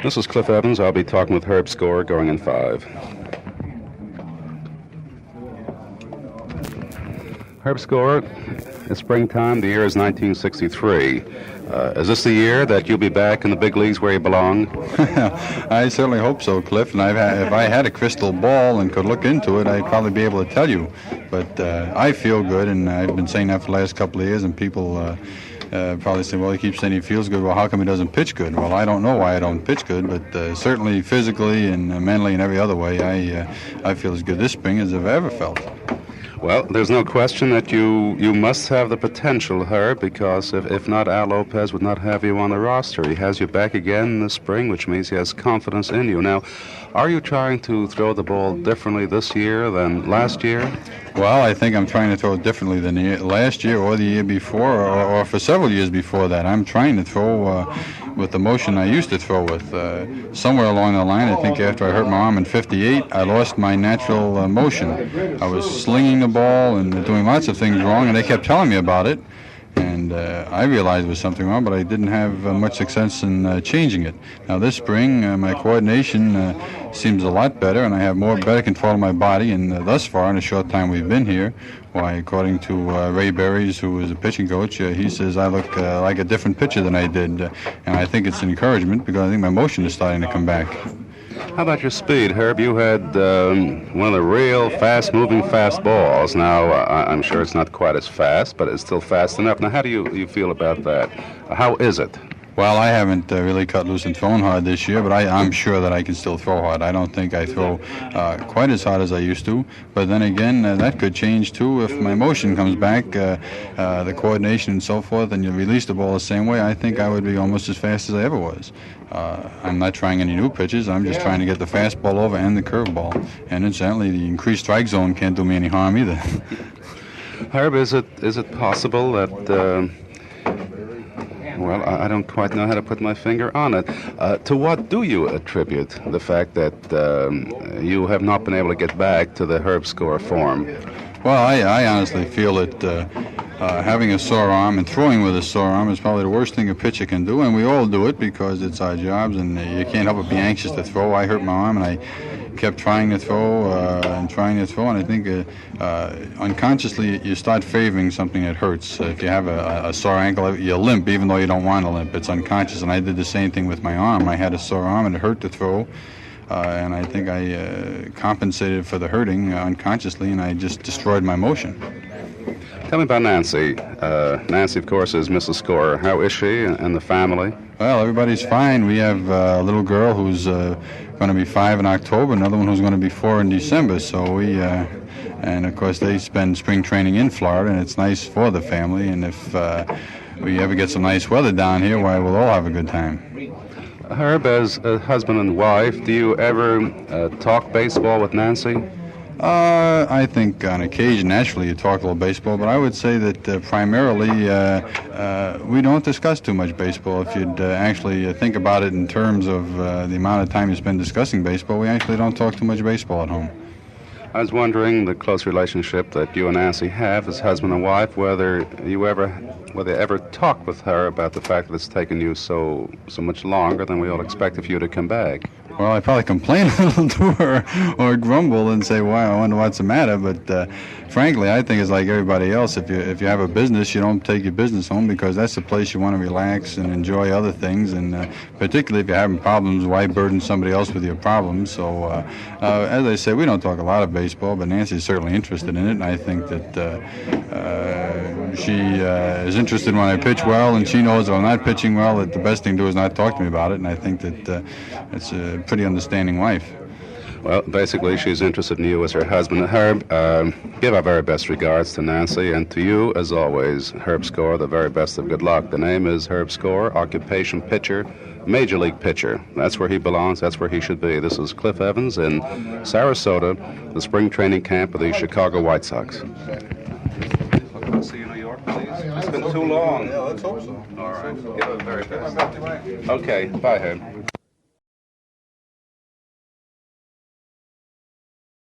This is Cliff Evans. I'll be talking with Herb Score going in 5. Herb Score, it's springtime. The year is 1963. Is this the year that you'll be back in the big leagues where you belong? I certainly hope so, Cliff. And if I had a crystal ball and could look into it, I'd probably be able to tell you. But I feel good, and I've been saying that for the last couple of years, and people probably say, well, he keeps saying he feels good. Well, how come he doesn't pitch good? Well, I don't know why I don't pitch good, but certainly physically and mentally and every other way, I feel as good this spring as I've ever felt. Well, there's no question that you must have the potential, Herb, because if not, Al Lopez would not have you on the roster. He has you back again this spring, which means he has confidence in you. Now, are you trying to throw the ball differently this year than last year? Well, I think I'm trying to throw it differently than last year or the year before or for several years before that. I'm trying to throw with the motion I used to throw with. Somewhere along the line, I think after I hurt my arm in '58, I lost my natural motion. I was slinging the ball and doing lots of things wrong, and they kept telling me about it. And I realized there was something wrong, but I didn't have much success in changing it. Now this spring, my coordination seems a lot better, and I have better control of my body. And thus far, in a short time we've been here, why, according to Ray Berries, who is a pitching coach, he says I look like a different pitcher than I did. And I think it's an encouragement because I think my motion is starting to come back. How about your speed, Herb? You had one of the real fast-moving fastballs. Now, I'm sure it's not quite as fast, but it's still fast enough. Now, how do you feel about that? How is it? Well, I haven't really cut loose and thrown hard this year, but I'm sure that I can still throw hard. I don't think I throw quite as hard as I used to. But then again, that could change, too, if my motion comes back, the coordination and so forth, and you release the ball the same way. I think I would be almost as fast as I ever was. I'm not trying any new pitches. I'm just trying to get the fastball over and the curveball. And incidentally, the increased strike zone can't do me any harm either. Herb, is it possible that... Well, I don't quite know how to put my finger on it. To what do you attribute the fact that you have not been able to get back to the Herb Score form? Well, I honestly feel that having a sore arm and throwing with a sore arm is probably the worst thing a pitcher can do, and we all do it because it's our jobs, and you can't help but be anxious to throw. I hurt my arm, and I kept trying to throw, and I think unconsciously you start favoring something that hurts. If you have a sore ankle, you limp even though you don't want to limp. It's unconscious, and I did the same thing with my arm. I had a sore arm, and it hurt to throw. And I think I compensated for the hurting unconsciously, and I just destroyed my motion. Tell me about Nancy. Nancy, of course, is Mrs. Score. How is she and the family? Well, everybody's fine. We have a little girl who's going to be 5 in October, another one who's going to be 4 in December. So and of course they spend spring training in Florida, and it's nice for the family. And if we ever get some nice weather down here, why, we'll all have a good time. Herb, as a husband and wife, do you ever talk baseball with Nancy? I think on occasion, naturally, you talk a little baseball, but I would say that primarily we don't discuss too much baseball. If you'd actually think about it in terms of the amount of time you spend discussing baseball, we actually don't talk too much baseball at home. I was wondering the close relationship that you and Nancy have as husband and wife, whether you ever talk with her about the fact that it's taken you so much longer than we all expected for you to come back. Well, I probably complain a little to her or grumble and say, wow, I wonder what's the matter. But frankly, I think it's like everybody else. If you have a business, you don't take your business home because that's the place you want to relax and enjoy other things. And particularly if you're having problems, why burden somebody else with your problems? So as I say, we don't talk a lot of baseball, but Nancy's certainly interested in it. And I think that she is interested when I pitch well, and she knows if I'm not pitching well, that the best thing to do is not talk to me about it. And I think that it's a pretty understanding wife. Well, basically, she's interested in you as her husband. Herb, give our very best regards to Nancy, and to you, as always, Herb Score, the very best of good luck. The name is Herb Score, occupation pitcher, major league pitcher. That's where he belongs. That's where he should be. This is Cliff Evans in Sarasota, the spring training camp of the Chicago White Sox. See you in New York, please. It's been too long. Yeah, let's hope so. All right. Give it the very best. Okay. Bye, Herb.